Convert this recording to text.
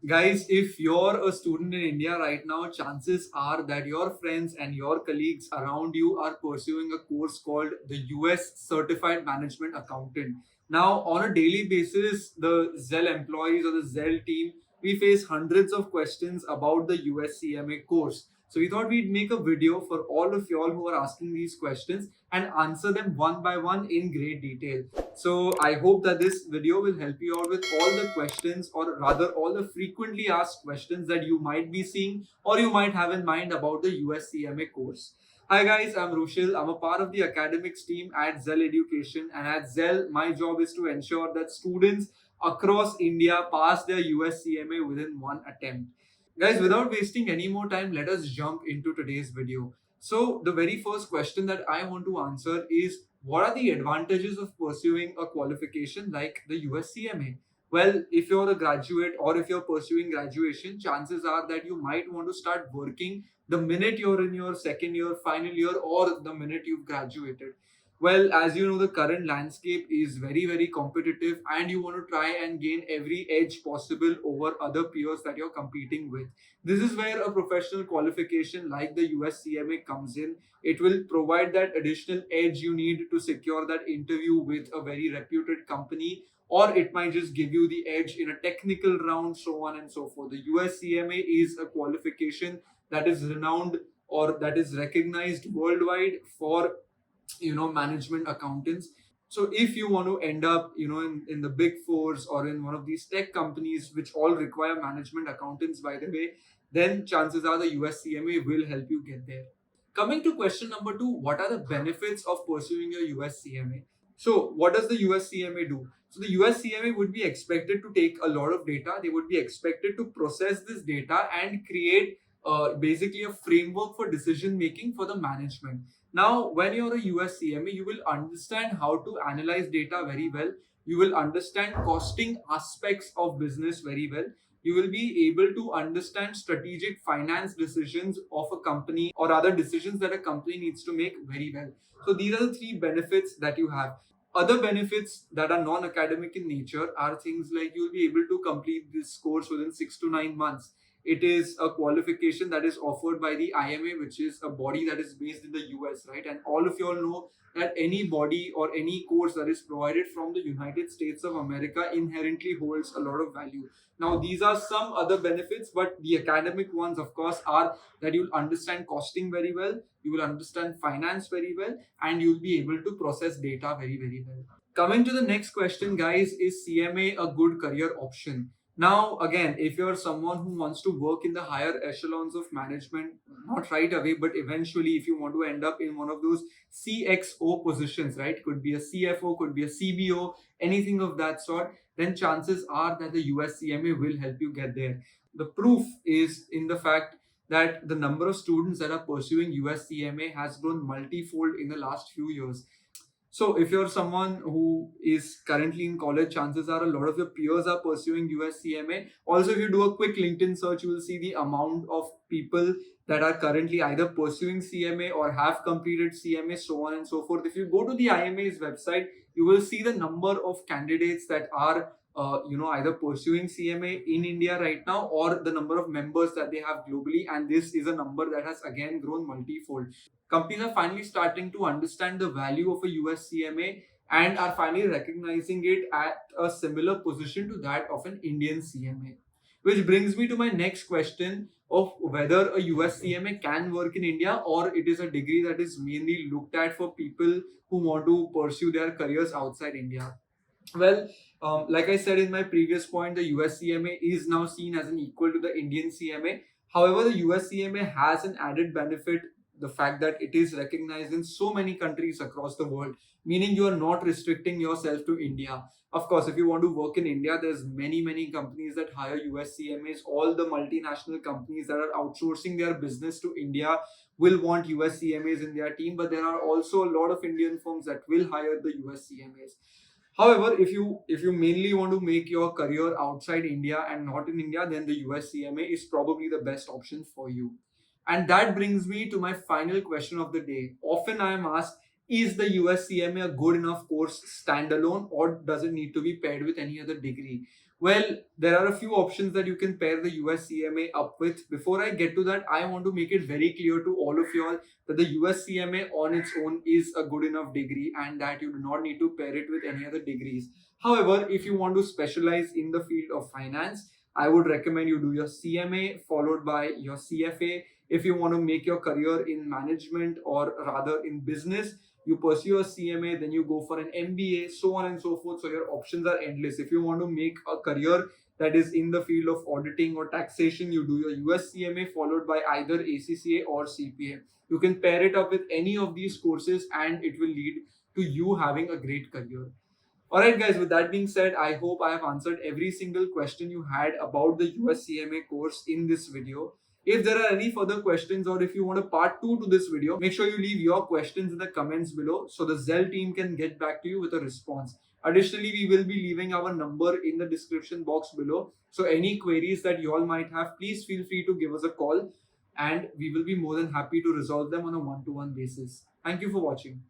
Guys, if you're a student in India right now, chances are that your friends and your colleagues around you are pursuing a course called the US Certified Management Accountant. Now, on a daily basis, the Zell employees or the Zell team, we face hundreds of questions about the US CMA course. So we thought we'd make a video for all of y'all who are asking these questions and answer them one by one in great detail. So I hope that this video will help you out with all the questions, or rather all the frequently asked questions that you might be seeing or you might have in mind about the US CMA course. Hi guys, I'm Rushil. I'm a part of the academics team at Zell Education, and at Zell, my job is to ensure that students across India pass their US CMA within one attempt. Guys, without wasting any more time, let us jump into today's video. So, the very first question that I want to answer is, what are the advantages of pursuing a qualification like the US CMA? Well, if you're a graduate or if you're pursuing graduation, chances are that you might want to start working the minute you're in your second year, final year, or the minute you've graduated. Well, as you know, the current landscape is very, very competitive, and you want to try and gain every edge possible over other peers that you're competing with. This is where a professional qualification like the US CMA comes in. It will provide that additional edge you need to secure that interview with a very reputed company, or it might just give you the edge in a technical round, so on and so forth. The US CMA is a qualification that is renowned or that is recognized worldwide for management accountants. So if you want to end up in the big fours or in one of these tech companies which all require management accountants, by the way, then chances are the US CMA will help you get there. Coming to question number 2, what are the benefits of pursuing your US CMA? So what does the US CMA do? So the US CMA would be expected to take a lot of data. They would be expected to process this data and create basically a framework for decision making for the management. Now, when you're a US CMA, you will understand how to analyze data very well. You will understand costing aspects of business very well. You will be able to understand strategic finance decisions of a company, or other decisions that a company needs to make very well. So these are the 3 benefits that you have. Other benefits that are non-academic in nature are things like you'll be able to complete this course within 6 to 9 months. It is a qualification that is offered by the IMA, which is a body that is based in the US, right? And all of you all know that any body or any course that is provided from the United States of America inherently holds a lot of value. Now, these are some other benefits, but the academic ones, of course, are that you'll understand costing very well, you will understand finance very well, and you'll be able to process data very, very well. Coming to the next question, guys, is CMA a good career option? Now, again, if you're someone who wants to work in the higher echelons of management, not right away, but eventually, if you want to end up in one of those CXO positions, right? Could be a CFO, could be a CBO, anything of that sort, then chances are that the US CMA will help you get there. The proof is in the fact that the number of students that are pursuing US CMA has grown multifold in the last few years. So if you're someone who is currently in college, chances are a lot of your peers are pursuing US CMA. Also, if you do a quick LinkedIn search, you will see the amount of people that are currently either pursuing CMA or have completed CMA, so on and so forth. If you go to the IMA's website, you will see the number of candidates that are either pursuing CMA in India right now, or the number of members that they have globally. And this is a number that has again grown multifold. Companies are finally starting to understand the value of a US CMA and are finally recognizing it at a similar position to that of an Indian CMA. Which brings me to my next question of whether a US CMA can work in India, or it is a degree that is mainly looked at for people who want to pursue their careers outside India. Well, like I said in my previous point, the US CMA is now seen as an equal to the Indian CMA. However, the US CMA has an added benefit, the fact that it is recognized in so many countries across the world, meaning you are not restricting yourself to India. Of course, if you want to work in India, there's many companies that hire US CMAs. All the multinational companies that are outsourcing their business to India will want US CMAs in their team, but there are also a lot of Indian firms that will hire the US CMAs. However, if you mainly want to make your career outside India and not in India, then the US CMA is probably the best option for you. And that brings me to my final question of the day. Often I am asked, is the US CMA a good enough course standalone, or does it need to be paired with any other degree? Well, there are a few options that you can pair the US CMA up with. Before I get to that, I want to make it very clear to all of y'all that the US CMA on its own is a good enough degree and that you do not need to pair it with any other degrees. However, if you want to specialize in the field of finance, I would recommend you do your CMA followed by your CFA. If you want to make your career in management or rather in business, you pursue a CMA, then you go for an MBA, so on and so forth. So your options are endless. If you want to make a career that is in the field of auditing or taxation, you do your US CMA followed by either ACCA or CPA. You can pair it up with any of these courses and it will lead to you having a great career. Alright guys, with that being said, I hope I have answered every single question you had about the US CMA course in this video. If there are any further questions or if you want a part 2 to this video, make sure you leave your questions in the comments below so the Zell team can get back to you with a response. Additionally, we will be leaving our number in the description box below. So any queries that you all might have, please feel free to give us a call and we will be more than happy to resolve them on a one-to-one basis. Thank you for watching.